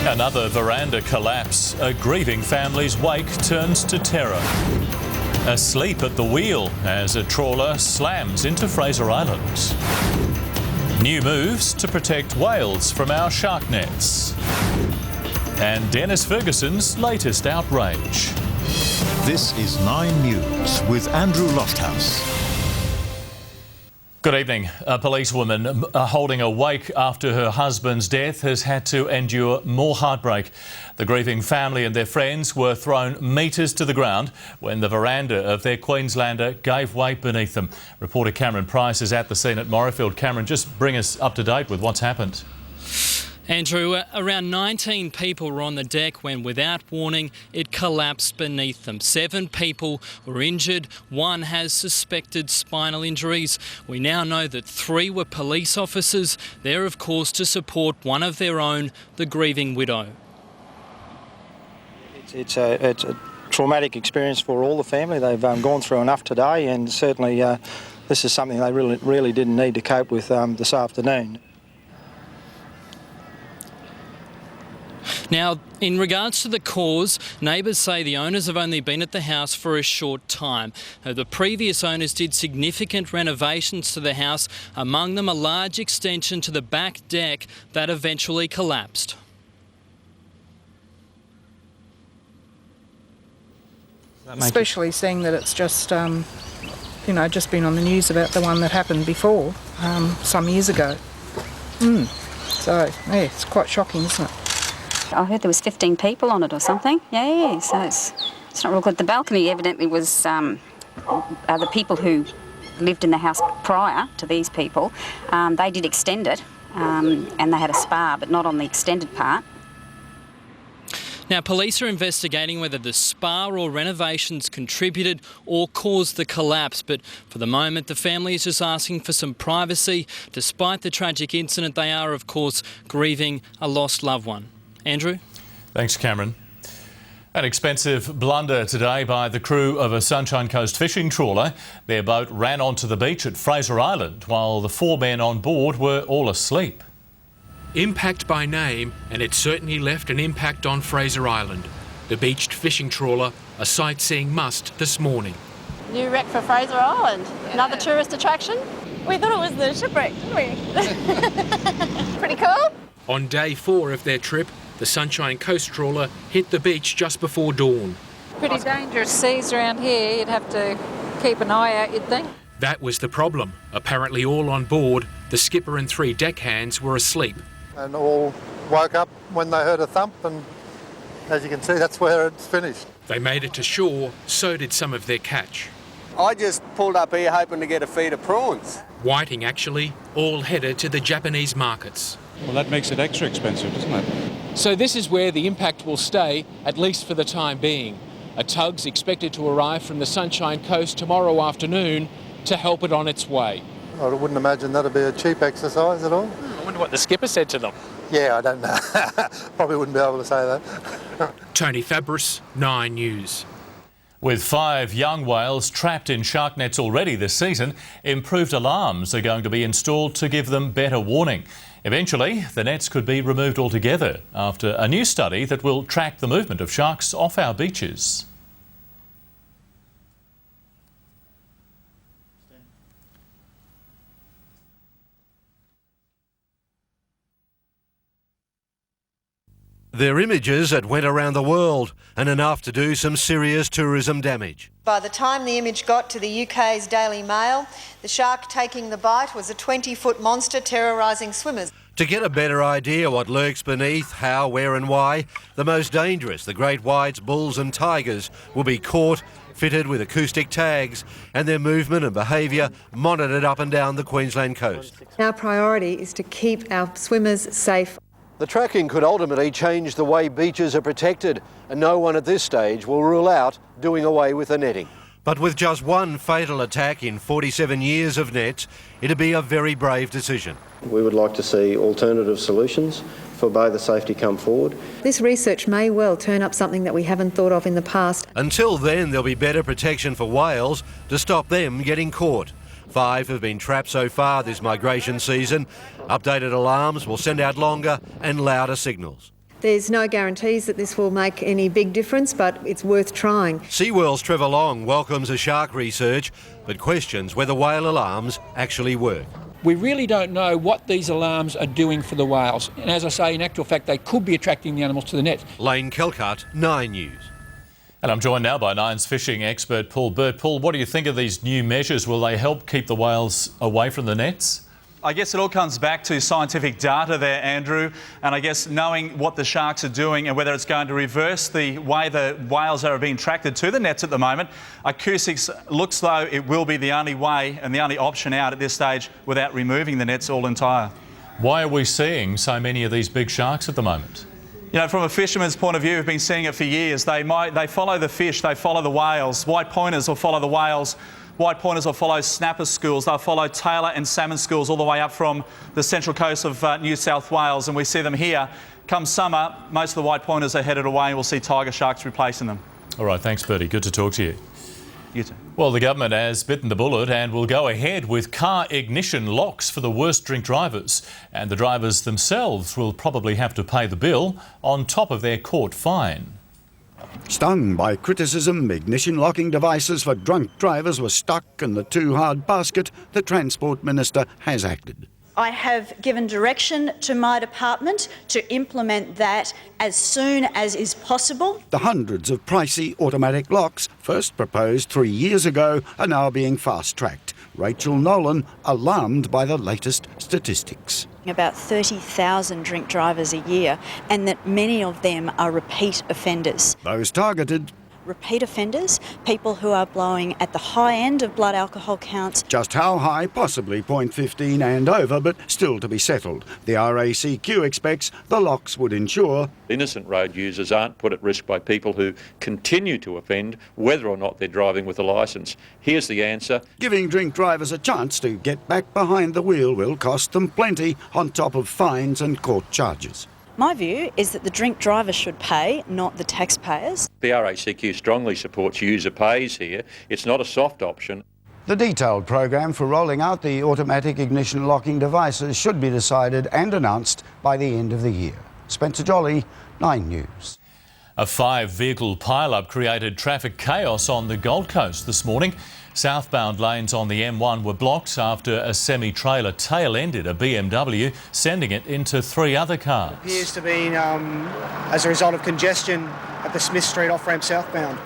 Another veranda collapse. A grieving family's wake turns to terror. Asleep at the wheel as a trawler slams into Fraser Island. New moves to protect whales from our shark nets. And Dennis Ferguson's latest outrage. This is 9 News with Andrew Lofthouse. Good evening. A policewoman holding a wake after her husband's death has had to endure more heartbreak. The grieving family and their friends were thrown metres to the ground when the veranda of their Queenslander gave way beneath them. Reporter Cameron Price is at the scene at Morayfield. Cameron, just bring us up to date with what's happened. Andrew, around 19 people were on the deck when, without warning, it collapsed beneath them. 7 people were injured. 1 has suspected spinal injuries. We now know that 3 were police officers. There, of course, to support one of their own, the grieving widow. It's a traumatic experience for all the family. They've gone through enough today, and certainly this is something they really didn't need to cope with this afternoon. Now, in regards to the cause, neighbours say the owners have only been at the house for a short time. The previous owners did significant renovations to the house, among them a large extension to the back deck that eventually collapsed. Especially seeing that it's just, just been on the news about the one that happened before, some years ago. So, yeah, it's quite shocking, isn't it? I heard there was 15 people on it or something. Yeah, so it's not real good. The balcony evidently was the people who lived in the house prior to these people. They did extend it and they had a spa, but not on the extended part. Now, police are investigating whether the spa or renovations contributed or caused the collapse, but for the moment the family is just asking for some privacy. Despite the tragic incident, they are, of course, grieving a lost loved one. Andrew? Thanks, Cameron. An expensive blunder today by the crew of a Sunshine Coast fishing trawler. Their boat ran onto the beach at Fraser Island while the 4 men on board were all asleep. Impact by name, and it certainly left an impact on Fraser Island. The beached fishing trawler, a sightseeing must this morning. New wreck for Fraser Island. Another tourist attraction. We thought it was the shipwreck, didn't we? Pretty cool. On day 4 of their trip, the Sunshine Coast trawler hit the beach just before dawn. Pretty dangerous seas around here. You'd have to keep an eye out, you'd think. That was the problem. Apparently all on board, the skipper and 3 deckhands were asleep. And all woke up when they heard a thump, and as you can see, that's where it's finished. They made it to shore, so did some of their catch. I just pulled up here hoping to get a feed of prawns. Whiting, actually, all headed to the Japanese markets. Well, that makes it extra expensive, doesn't it? So this is where the impact will stay, at least for the time being. A tug's expected to arrive from the Sunshine Coast tomorrow afternoon to help it on its way. I wouldn't imagine that'd be a cheap exercise at all. I wonder what the skipper said to them. Yeah, I don't know. Probably wouldn't be able to say that. Tony Fabris, 9 News. With 5 young whales trapped in shark nets already this season, improved alarms are going to be installed to give them better warning. Eventually, the nets could be removed altogether after a new study that will track the movement of sharks off our beaches. They're images that went around the world and enough to do some serious tourism damage. By the time the image got to the UK's Daily Mail, the shark taking the bite was a 20-foot monster terrorising swimmers. To get a better idea what lurks beneath, how, where and why, the most dangerous, the great whites, bulls and tigers, will be caught, fitted with acoustic tags, and their movement and behaviour monitored up and down the Queensland coast. Our priority is to keep our swimmers safe. The tracking could ultimately change the way beaches are protected, and no one at this stage will rule out doing away with the netting. But with just 1 fatal attack in 47 years of nets, it'd be a very brave decision. We would like to see alternative solutions for both safety come forward. This research may well turn up something that we haven't thought of in the past. Until then, there'll be better protection for whales to stop them getting caught. 5 have been trapped so far this migration season. Updated alarms will send out longer and louder signals. There's no guarantees that this will make any big difference, but it's worth trying. SeaWorld's Trevor Long welcomes the shark research, but questions whether whale alarms actually work. We really don't know what these alarms are doing for the whales. And as I say, in actual fact, they could be attracting the animals to the net. Lane Kelcott, 9 News. And I'm joined now by Nine's fishing expert Paul Burke. Paul, what do you think of these new measures? Will they help keep the whales away from the nets? I guess it all comes back to scientific data there, Andrew, and I guess knowing what the sharks are doing and whether it's going to reverse the way the whales are being attracted to the nets at the moment. Acoustics looks though it will be the only way and the only option out at this stage without removing the nets all entire. Why are we seeing so many of these big sharks at the moment? You know, from a fisherman's point of view, we've been seeing it for years. They follow the fish, they follow the whales. White pointers will follow the whales. White pointers will follow snapper schools. They'll follow tailor and salmon schools all the way up from the central coast of New South Wales, and we see them here. Come summer, most of the white pointers are headed away and we'll see tiger sharks replacing them. All right, thanks, Bertie. Good to talk to you. You too. Well, the government has bitten the bullet and will go ahead with car ignition locks for the worst drink drivers. And the drivers themselves will probably have to pay the bill on top of their court fine. Stung by criticism, ignition locking devices for drunk drivers were stuck in the too hard basket, the Transport Minister has acted. I have given direction to my department to implement that as soon as is possible. The hundreds of pricey automatic locks, first proposed 3 years ago, are now being fast-tracked. Rachel Nolan alarmed by the latest statistics. About 30,000 drink drivers a year, and that many of them are repeat offenders. Those targeted. Repeat offenders, people who are blowing at the high end of blood alcohol counts. Just how high? Possibly 0.15 and over, but still to be settled. The RACQ expects the locks would ensure innocent road users aren't put at risk by people who continue to offend, whether or not they're driving with a licence. Here's the answer. Giving drink drivers a chance to get back behind the wheel will cost them plenty, on top of fines and court charges. My view is that the drink driver should pay, not the taxpayers. The RACQ strongly supports user pays here. It's not a soft option. The detailed program for rolling out the automatic ignition locking devices should be decided and announced by the end of the year. Spencer Jolly, 9 News. A 5-vehicle pileup created traffic chaos on the Gold Coast this morning. Southbound lanes on the M1 were blocked after a semi-trailer tail-ended a BMW, sending it into 3 other cars. It appears to be as a result of congestion at the Smith Street off-ramp southbound.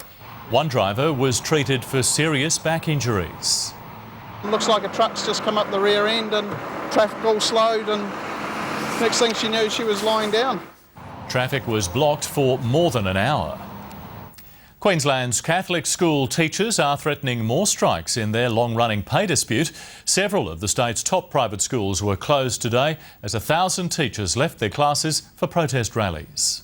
One driver was treated for serious back injuries. It looks like a truck's just come up the rear end and traffic all slowed, and next thing she knew she was lying down. Traffic was blocked for more than an hour. Queensland's Catholic school teachers are threatening more strikes in their long-running pay dispute. Several of the state's top private schools were closed today as 1,000 teachers left their classes for protest rallies.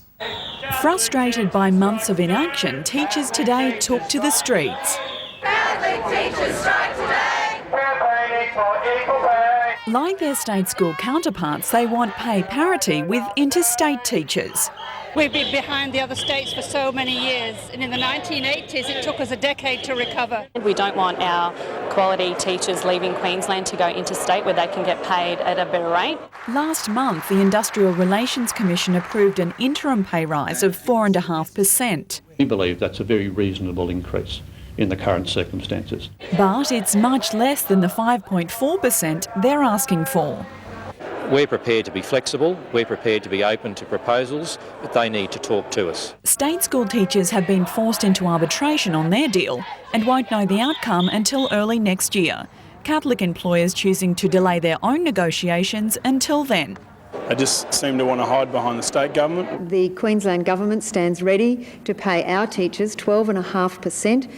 Frustrated by months of inaction, teachers today took to the streets. Catholic teachers strike today. We're waiting for equal pay. Like their state school counterparts, they want pay parity with interstate teachers. We've been behind the other states for so many years, and in the 1980s it took us a decade to recover. We don't want our quality teachers leaving Queensland to go interstate where they can get paid at a better rate. Last month, the Industrial Relations Commission approved an interim pay rise of 4.5%. We believe that's a very reasonable increase in the current circumstances. But it's much less than the 5.4% they're asking for. We're prepared to be flexible, we're prepared to be open to proposals, but they need to talk to us. State school teachers have been forced into arbitration on their deal and won't know the outcome until early next year. Catholic employers choosing to delay their own negotiations until then. They just seem to want to hide behind the state government. The Queensland government stands ready to pay our teachers 12.5%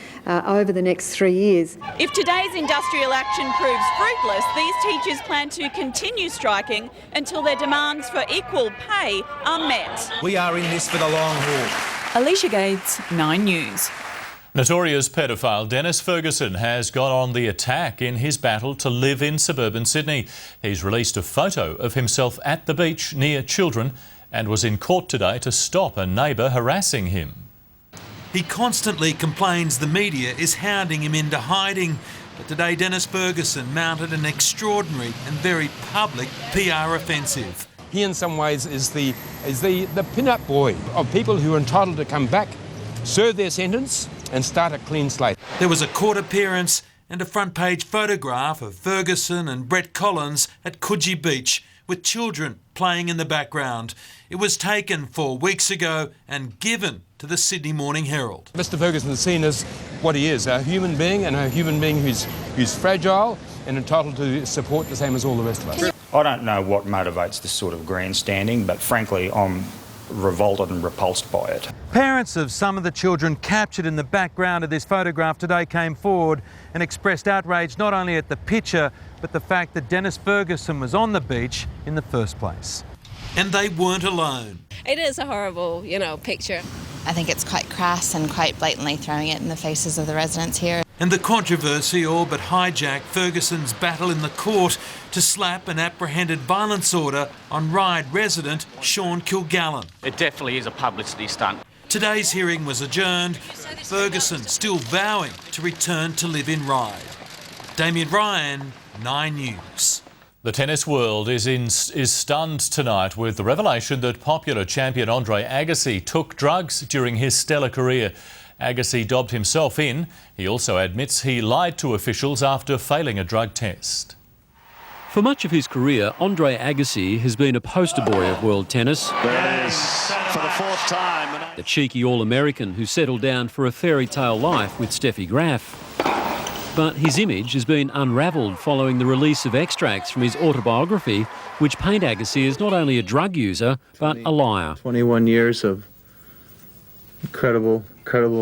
over the next 3 years. If today's industrial action proves fruitless, these teachers plan to continue striking until their demands for equal pay are met. We are in this for the long haul. Alicia Gates, 9 News. Notorious pedophile Dennis Ferguson has got on the attack in his battle to live in suburban Sydney. He's released a photo of himself at the beach near children and was in court today to stop a neighbour harassing him. He constantly complains the media is hounding him into hiding. But today Dennis Ferguson mounted an extraordinary and very public PR offensive. he in some ways is the pin-up boy of people who are entitled to come back, serve their sentence and start a clean slate. There was a court appearance and a front-page photograph of Ferguson and Brett Collins at Coogee Beach with children playing in the background. It was taken 4 weeks ago and given to the Sydney Morning Herald. Mr Ferguson is seen as what he is, a human being, and a human being who's fragile and entitled to support the same as all the rest of us. I don't know what motivates this sort of grandstanding, but frankly I'm revolted and repulsed by it. Parents of some of the children captured in the background of this photograph today came forward and expressed outrage not only at the picture but the fact that Dennis Ferguson was on the beach in the first place. And they weren't alone. It is a horrible, picture. I think it's quite crass and quite blatantly throwing it in the faces of the residents here. And the controversy all but hijacked Ferguson's battle in the court to slap an apprehended violence order on Ryde resident Sean Kilgallen. It definitely is a publicity stunt. Today's hearing was adjourned, Ferguson still vowing to return to live in Ryde. Damien Ryan, 9 News. The tennis world is stunned tonight with the revelation that popular champion Andre Agassi took drugs during his stellar career. Agassi dobbed himself in. He also admits he lied to officials after failing a drug test. For much of his career, Andre Agassi has been a poster boy of world tennis. There it is for the fourth time. The cheeky All-American who settled down for a fairy tale life with Steffi Graf. But his image has been unravelled following the release of extracts from his autobiography, which paint Agassi as not only a drug user, but a liar. 21 years of incredible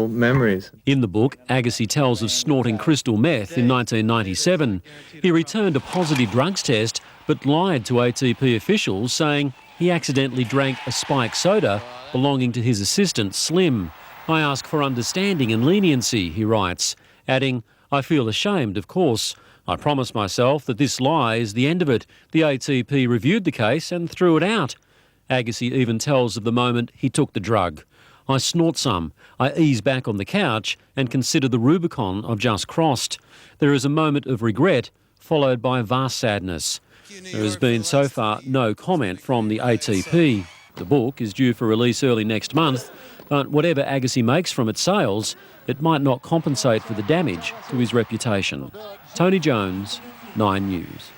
memories. In the book, Agassi tells of snorting crystal meth in 1997. He returned a positive drugs test, but lied to ATP officials, saying he accidentally drank a spiked soda belonging to his assistant, Slim. I ask for understanding and leniency, he writes, adding, I feel ashamed, of course. I promised myself that this lie is the end of it. The ATP reviewed the case and threw it out. Agassi even tells of the moment he took the drug. I snort some. I ease back on the couch and consider the Rubicon I've just crossed. There is a moment of regret, followed by vast sadness. There has been so far no comment from the ATP. The book is due for release early next month, but whatever Agassi makes from its sales, it might not compensate for the damage to his reputation. Tony Jones, 9 News.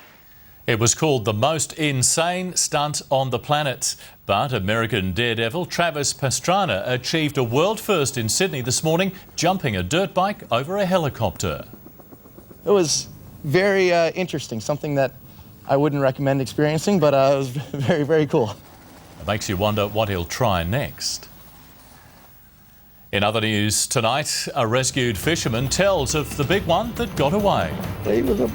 It was called the most insane stunt on the planet. But American daredevil Travis Pastrana achieved a world first in Sydney this morning, jumping a dirt bike over a helicopter. It was very interesting, something that I wouldn't recommend experiencing, but it was very, very cool. It makes you wonder what he'll try next. In other news tonight, a rescued fisherman tells of the big one that got away. He was a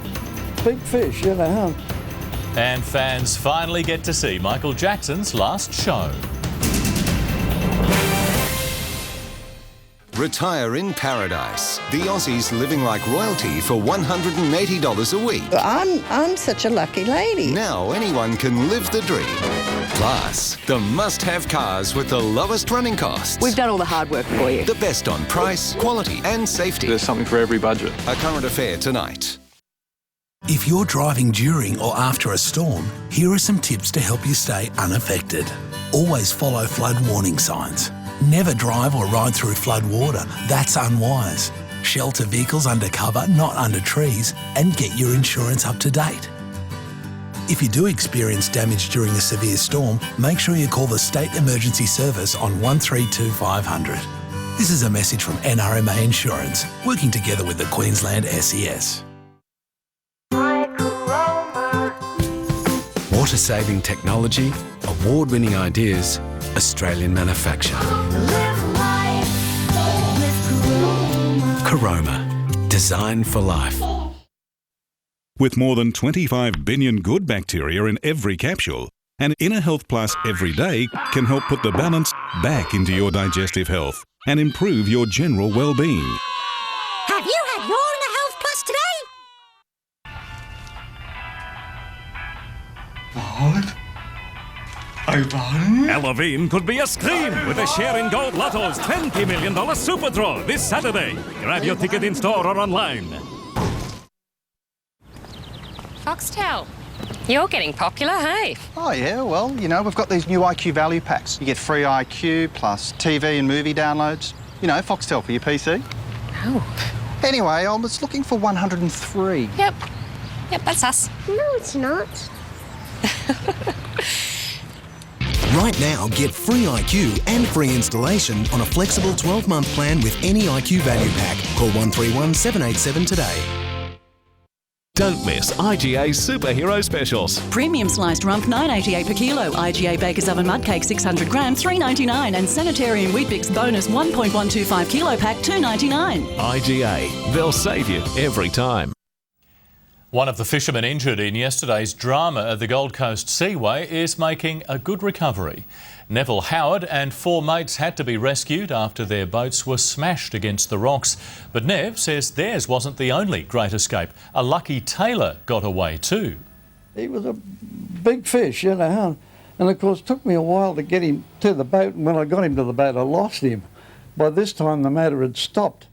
big fish, And fans finally get to see Michael Jackson's last show. Retire in paradise. The Aussies living like royalty for $180 a week. I'm such a lucky lady. Now anyone can live the dream. Plus, the must-have cars with the lowest running costs. We've done all the hard work for you. The best on price, quality and safety. There's something for every budget. A current affair tonight. If you're driving during or after a storm, here are some tips to help you stay unaffected. Always follow flood warning signs. Never drive or ride through flood water. That's unwise. Shelter vehicles under cover, not under trees, and get your insurance up to date. If you do experience damage during a severe storm, make sure you call the State Emergency Service on 132 500. This is a message from NRMA Insurance, working together with the Queensland SES. Water-saving technology, award-winning ideas, Australian manufacture. Caroma, designed for life. With more than 25 billion good bacteria in every capsule, an Inner Health Plus every day can help put the balance back into your digestive health and improve your general well-being. Have you had your Inner Health Plus today? What? Halloween could be a scream with a share in Gold Lotto's $20 million Super Draw this Saturday. Grab your ticket in store or online. Foxtel. You're getting popular, hey? Oh, yeah, well, you know, we've got these new IQ value packs. You get free IQ plus TV and movie downloads. You know, Foxtel for your PC. Oh. Anyway, I was looking for 103. Yep, that's us. No, it's not. Right now, get free IQ and free installation on a flexible 12-month plan with any IQ value pack. Call 131 787 today. Don't miss IGA's superhero specials. Premium sliced rump $9.88 per kilo. IGA Baker's Oven Mud Cake 600 grams $3.99 and Sanitarium Wheat Bix bonus 1.125 kilo pack $2.99. IGA, they'll save you every time. One of the fishermen injured in yesterday's drama at the Gold Coast Seaway is making a good recovery. Neville Howard and 4 mates had to be rescued after their boats were smashed against the rocks. But Nev says theirs wasn't the only great escape. A lucky tailor got away too. He was a big fish, you know, and of course it took me a while to get him to the boat, and when I got him to the boat I lost him. By this time the motor had stopped.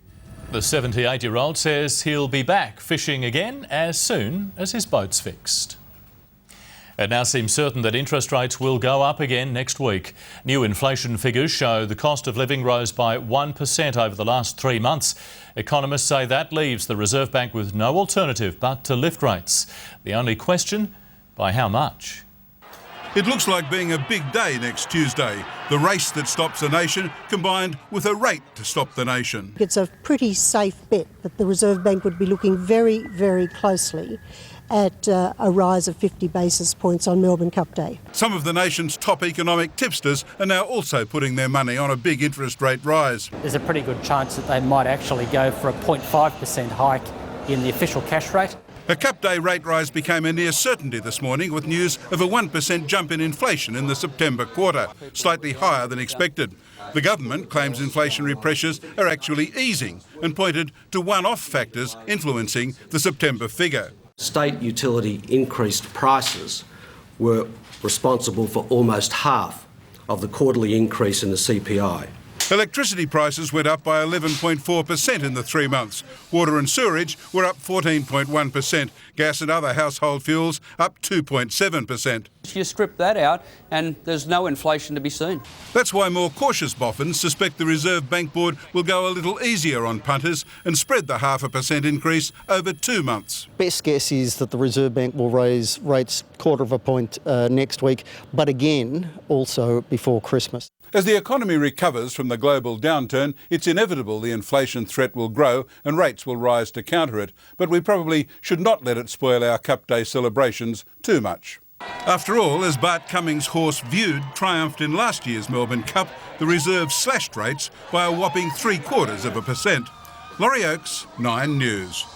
The 78-year-old says he'll be back fishing again as soon as his boat's fixed. It now seems certain that interest rates will go up again next week. New inflation figures show the cost of living rose by 1% over the last 3 months. Economists say that leaves the Reserve Bank with no alternative but to lift rates. The only question, by how much? It looks like being a big day next Tuesday. The race that stops a nation combined with a rate to stop the nation. It's a pretty safe bet that the Reserve Bank would be looking very, very closely at a rise of 50 basis points on Melbourne Cup Day. Some of the nation's top economic tipsters are now also putting their money on a big interest rate rise. There's a pretty good chance that they might actually go for a 0.5% hike in the official cash rate. A Cup Day rate rise became a near certainty this morning with news of a 1% jump in inflation in the September quarter, slightly higher than expected. The government claims inflationary pressures are actually easing and pointed to one-off factors influencing the September figure. State utility increased prices were responsible for almost half of the quarterly increase in the CPI. Electricity prices went up by 11.4% in the 3 months. Water and sewerage were up 14.1%. Gas and other household fuels up 2.7%. You strip that out and there's no inflation to be seen. That's why more cautious boffins suspect the Reserve Bank Board will go a little easier on punters and spread the 0.5% increase over 2 months. Best guess is that the Reserve Bank will raise rates 1/4 point next week, but again, also before Christmas. As the economy recovers from the global downturn, it's inevitable the inflation threat will grow and rates will rise to counter it. But we probably should not let it spoil our Cup Day celebrations too much. After all, as Bart Cummings' horse Viewed triumphed in last year's Melbourne Cup, the Reserve slashed rates by a whopping 0.75%. Laurie Oakes, 9 News.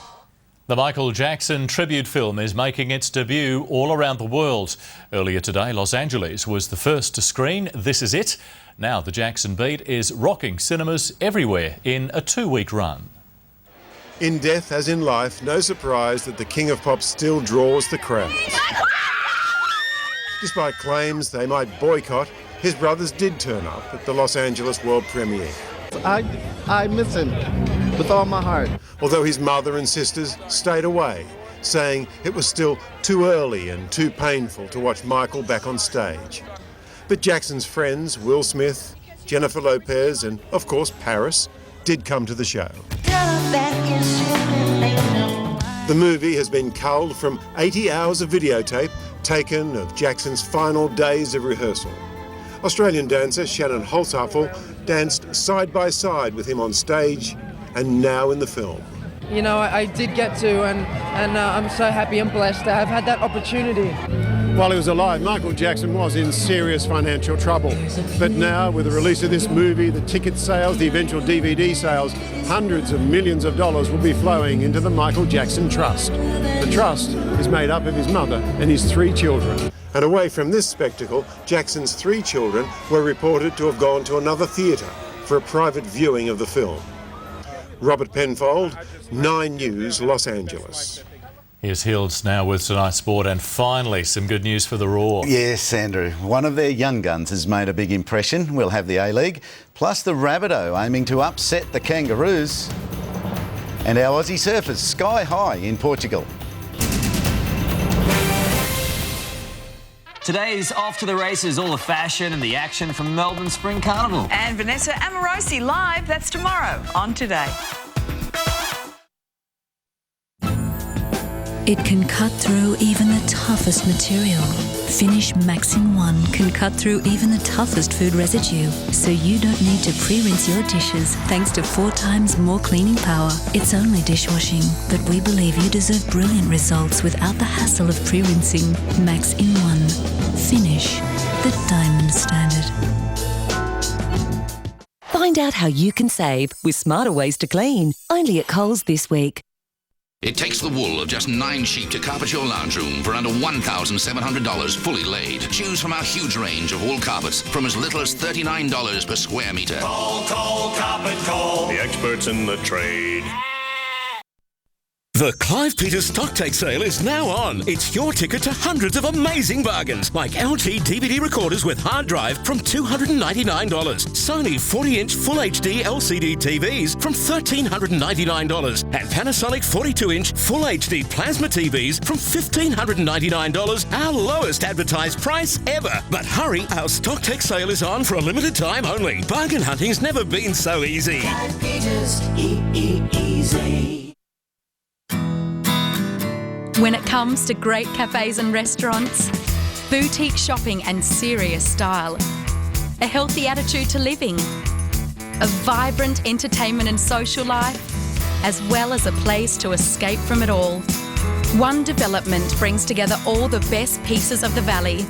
The Michael Jackson tribute film is making its debut all around the world. Earlier today, Los Angeles was the first to screen This Is It. Now the Jackson beat is rocking cinemas everywhere in a 2-week run. In death as in life, no surprise that the King of Pop still draws the crowds. Despite claims they might boycott, his brothers did turn up at the Los Angeles world premiere. I miss him with all my heart. Although his mother and sisters stayed away, saying it was still too early and too painful to watch Michael back on stage. But Jackson's friends, Will Smith, Jennifer Lopez and, of course, Paris, did come to the show. The movie has been culled from 80 hours of videotape taken of Jackson's final days of rehearsal. Australian dancer Shannon Holzapfel danced side by side with him on stage and now in the film. You know, I did get to, and I'm so happy and blessed to have had that opportunity. While he was alive, Michael Jackson was in serious financial trouble. But now, with the release of this movie, the ticket sales, the eventual DVD sales, hundreds of millions of dollars will be flowing into the Michael Jackson Trust. The trust is made up of his mother and his 3 children. And away from this spectacle, Jackson's 3 children were reported to have gone to another theatre for a private viewing of the film. Robert Penfold, 9 News, Los Angeles. Here's Hills now with tonight's sport, and finally some good news for the Roar. Yes, Andrew. One of their young guns has made a big impression. We'll have the A-League, plus the Rabbitoh aiming to upset the Kangaroos. And our Aussie surfers sky high in Portugal. Today's off to the races, all the fashion and the action from Melbourne Spring Carnival. And Vanessa Amorosi live, that's tomorrow on Today. It can cut through even the toughest material. Finish Maxing 1 can cut through even the toughest food residue, so you don't need to pre-rinse your dishes thanks to 4 times more cleaning power. It's only dishwashing, but we believe you deserve brilliant results without the hassle of pre-rinsing. Max in 1. Finish the diamond standard. Find out how you can save with smarter ways to clean. Only at Coles this week. It takes the wool of just 9 sheep to carpet your lounge room for under $1,700 fully laid. Choose from our huge range of wool carpets from as little as $39 per square metre. Call, Carpet Call. The experts in the trade. The Clive Peters Stocktake sale is now on. It's your ticket to hundreds of amazing bargains, like LG DVD recorders with hard drive from $299, Sony 40-inch Full HD LCD TVs from $1,399, and Panasonic 42-inch Full HD Plasma TVs from $1,599, our lowest advertised price ever. But hurry, our Stocktake sale is on for a limited time only. Bargain hunting's never been so easy. Clive Peters, easy. When it comes to great cafes and restaurants, boutique shopping and serious style, a healthy attitude to living, a vibrant entertainment and social life, as well as a place to escape from it all. One development brings together all the best pieces of the valley.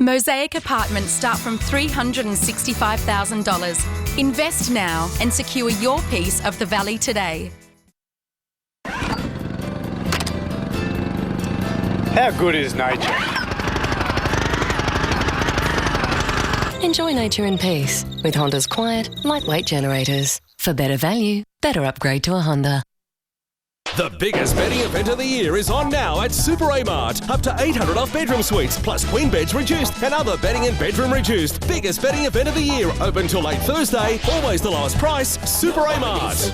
Mosaic apartments start from $365,000. Invest now and secure your piece of the valley today. How good is nature? Enjoy nature in peace with Honda's quiet, lightweight generators. For better value, better upgrade to a Honda. The biggest bedding event of the year is on now at Super A Mart. Up to $800 off bedroom suites, plus queen beds reduced and other bedding and bedroom reduced. Biggest bedding event of the year. Open till late Thursday. Always the lowest price. Super A Mart.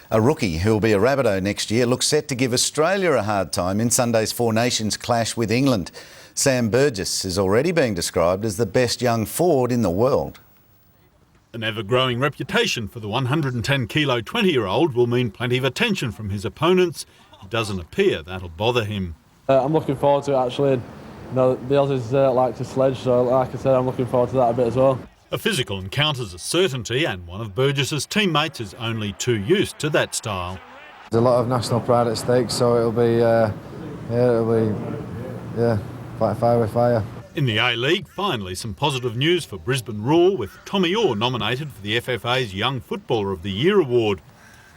A rookie who will be a Rabbitoh next year looks set to give Australia a hard time in Sunday's Four Nations clash with England. Sam Burgess is already being described as the best young forward in the world. An ever-growing reputation for the 110-kilo 20-year-old will mean plenty of attention from his opponents. It doesn't appear that'll bother him. I'm looking forward to it, actually. You know, the Aussies like to sledge, so like I said, I'm looking forward to that a bit as well. A physical encounter's a certainty, and one of Burgess's teammates is only too used to that style. There's a lot of national pride at stake, so it'll be fight fire with fire. In the A-League, finally some positive news for Brisbane Roar, with Tommy Orr nominated for the FFA's Young Footballer of the Year award.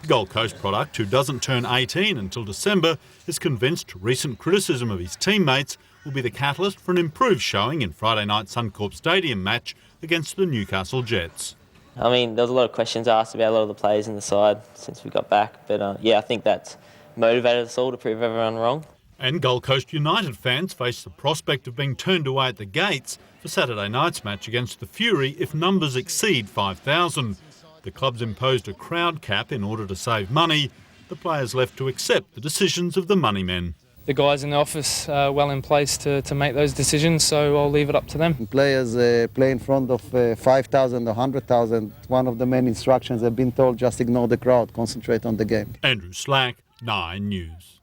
The Gold Coast product, who doesn't turn 18 until December, is convinced recent criticism of his teammates will be the catalyst for an improved showing in Friday night Suncorp Stadium match against the Newcastle Jets. I mean, there was a lot of questions asked about a lot of the players in the side since we got back, but I think that's motivated us all to prove everyone wrong. And Gold Coast United fans face the prospect of being turned away at the gates for Saturday night's match against the Fury if numbers exceed 5,000. The club's imposed a crowd cap in order to save money. The players left to accept the decisions of the money men. The guys in the office are well in place to make those decisions, so I'll leave it up to them. Players play in front of 5,000 or 100,000. One of the main instructions have been told, just ignore the crowd, concentrate on the game. Andrew Slack, 9 News.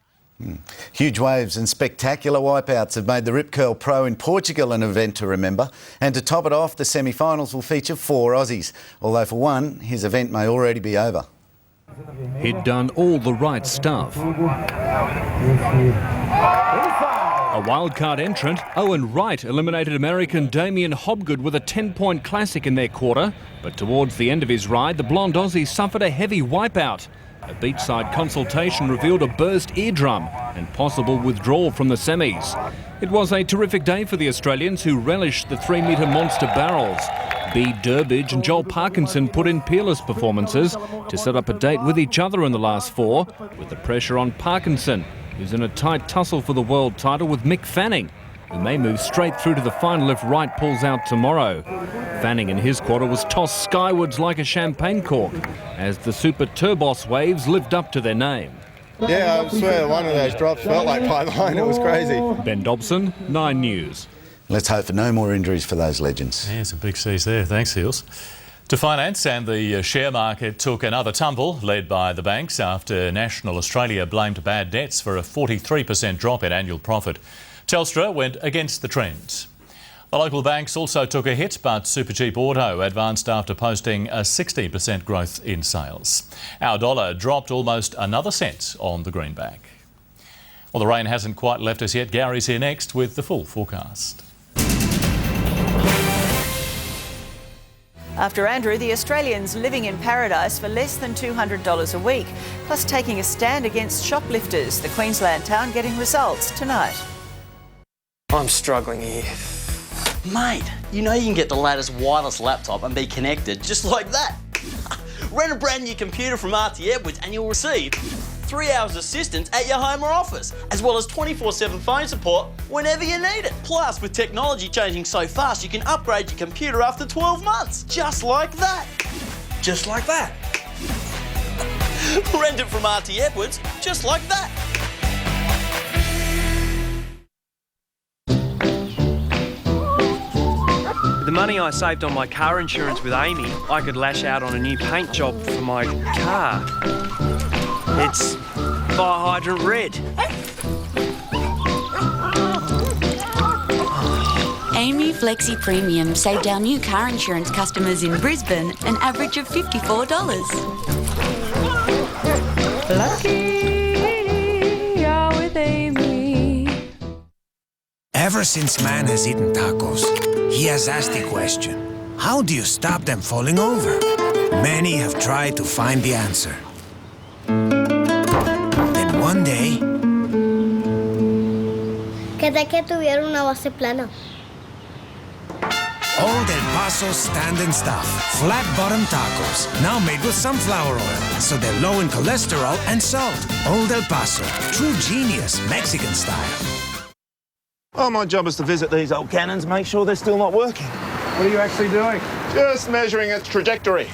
Huge waves and spectacular wipeouts have made the Rip Curl Pro in Portugal an event to remember. And to top it off, the semi-finals will feature 4 Aussies. Although for one, his event may already be over. He'd done all the right stuff. A wildcard entrant, Owen Wright eliminated American Damien Hobgood with a 10-point classic in their quarter. But towards the end of his ride, the blonde Aussie suffered a heavy wipeout. A beachside consultation revealed a burst eardrum and possible withdrawal from the semis. It was a terrific day for the Australians, who relished the 3-metre monster barrels. Bede Durbidge and Joel Parkinson put in peerless performances to set up a date with each other in the last 4, with the pressure on Parkinson, who's in a tight tussle for the world title with Mick Fanning, who may move straight through to the final if Wright pulls out tomorrow. Fanning in his quarter was tossed skywards like a champagne cork as the Super Turbos waves lived up to their name. Yeah, I swear one of those drops felt like pipeline. It was crazy. Ben Dobson, 9 News. Let's hope for no more injuries for those legends. Yeah, some big C's there. Thanks, Heels. To finance, and the share market took another tumble, led by the banks after National Australia blamed bad debts for a 43% drop in annual profit. Telstra went against the trend. The local banks also took a hit, but Supercheap Auto advanced after posting a 16% growth in sales. Our dollar dropped almost another cent on the greenback. Well, the rain hasn't quite left us yet. Gary's here next with the full forecast. After Andrew, the Australians living in paradise for less than $200 a week, plus taking a stand against shoplifters. The Queensland town getting results tonight. I'm struggling here. Mate, you know you can get the latest wireless laptop and be connected just like that. Rent a brand new computer from RT Edwards and you'll receive 3 hours assistance at your home or office, as well as 24/7 phone support whenever you need it. Plus, with technology changing so fast, you can upgrade your computer after 12 months, just like that. Just like that. Rent it from RT Edwards, just like that. The money I saved on my car insurance with Amy, I could lash out on a new paint job for my car. It's fire hydrant red. Amy Flexi Premium saved our new car insurance customers in Brisbane an average of $54. Lucky you're with Amy. Ever since man has eaten tacos, he has asked the question, how do you stop them falling over? Many have tried to find the answer. Then one day... ¿Qué tal que tuviera una base plana? Old El Paso's stand and stuff. Flat-bottom tacos. Now made with sunflower oil, so they're low in cholesterol and salt. Old El Paso. True genius, Mexican style. Well, my job is to visit these old cannons, make sure they're still not working. What are you actually doing? Just measuring its trajectory.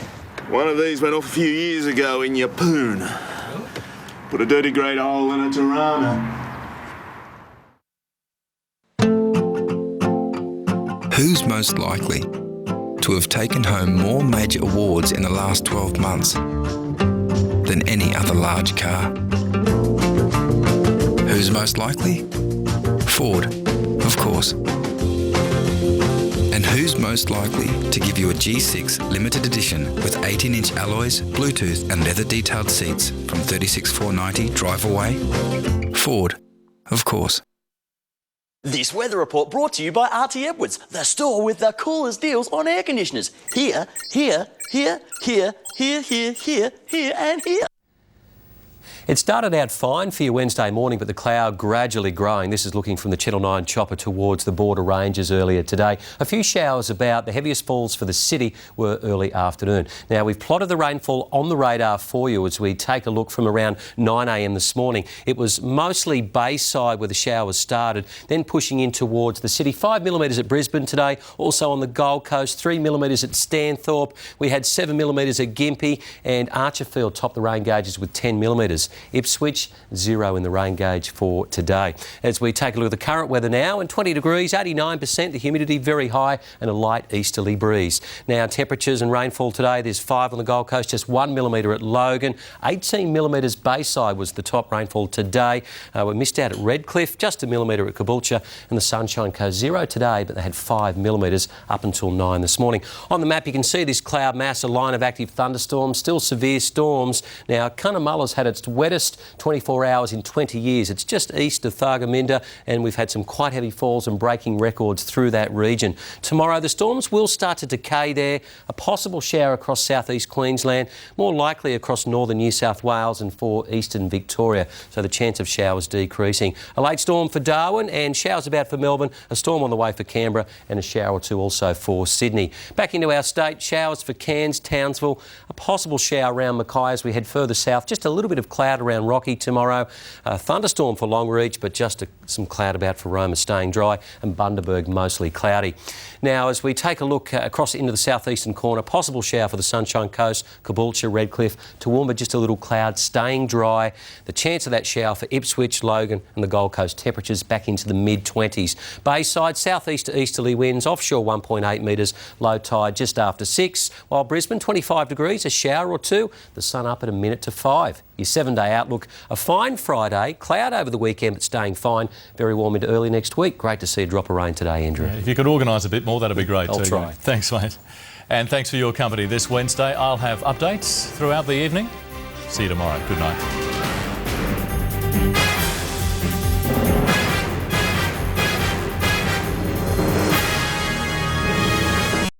One of these went off a few years ago in Yeppoon. Put a dirty great hole in a Tirana. Who's most likely to have taken home more major awards in the last 12 months than any other large car? Who's most likely? Ford, of course. And who's most likely to give you a G6 limited edition with 18-inch alloys, Bluetooth and leather detailed seats from $36,490 drive away? Ford, of course. This weather report brought to you by RT Edwards, the store with the coolest deals on air conditioners. Here, here, here, here, here, here, here, here and here. It started out fine for your Wednesday morning, but the cloud gradually growing. This is looking from the Channel 9 chopper towards the border ranges earlier today. A few showers about. The heaviest falls for the city were early afternoon. Now, we've plotted the rainfall on the radar for you as we take a look from around 9 a.m. this morning. It was mostly Bayside where the showers started, then pushing in towards the city. 5 millimetres at Brisbane today, also on the Gold Coast, 3 millimetres at Stanthorpe. We had 7 millimetres at Gympie, and Archerfield topped the rain gauges with 10 millimetres. Ipswich, 0 in the rain gauge for today. As we take a look at the current weather now, and 20 degrees, 89%, the humidity very high and a light easterly breeze. Now, temperatures and rainfall today, there's 5 on the Gold Coast, just 1 millimetre at Logan, 18 millimetres Bayside was the top rainfall today. We missed out at Redcliffe, just 1 millimetre at Caboolture, and the Sunshine Coast 0 today, but they had 5 millimetres up until 9 this morning. On the map, you can see this cloud mass, a line of active thunderstorms, still severe storms. Now, Cunnamulla's had its wettest 24 hours in 20 years. It's just east of Thargomindah, and we've had some quite heavy falls and breaking records through that region. Tomorrow, the storms will start to decay there. A possible shower across southeast Queensland, more likely across northern New South Wales and for eastern Victoria, so the chance of showers decreasing. A late storm for Darwin and showers about for Melbourne, a storm on the way for Canberra and a shower or two also for Sydney. Back into our state, showers for Cairns, Townsville, a possible shower around Mackay as we head further south, just a little bit of cloud cloud around Rocky tomorrow. Thunderstorm for Longreach, but just some cloud about for Roma, staying dry, and Bundaberg mostly cloudy. Now, as we take a look across into the southeastern corner, possible shower for the Sunshine Coast, Caboolture, Redcliffe, Toowoomba, just a little cloud, staying dry. The chance of that shower for Ipswich, Logan and the Gold Coast, temperatures back into the mid-20s. Bayside, southeast to easterly winds, offshore 1.8 metres, low tide just after 6, while Brisbane 25 degrees, a shower or two, the sun up at 1 minute to 5. Your 7-day outlook, a fine Friday, cloud over the weekend but staying fine, very warm into early next week. Great to see a drop of rain today, Andrew. If you could organise a bit more, that'd be great. I'll try. Thanks, mate. And thanks for your company this Wednesday. I'll have updates throughout the evening. See you tomorrow. Good night.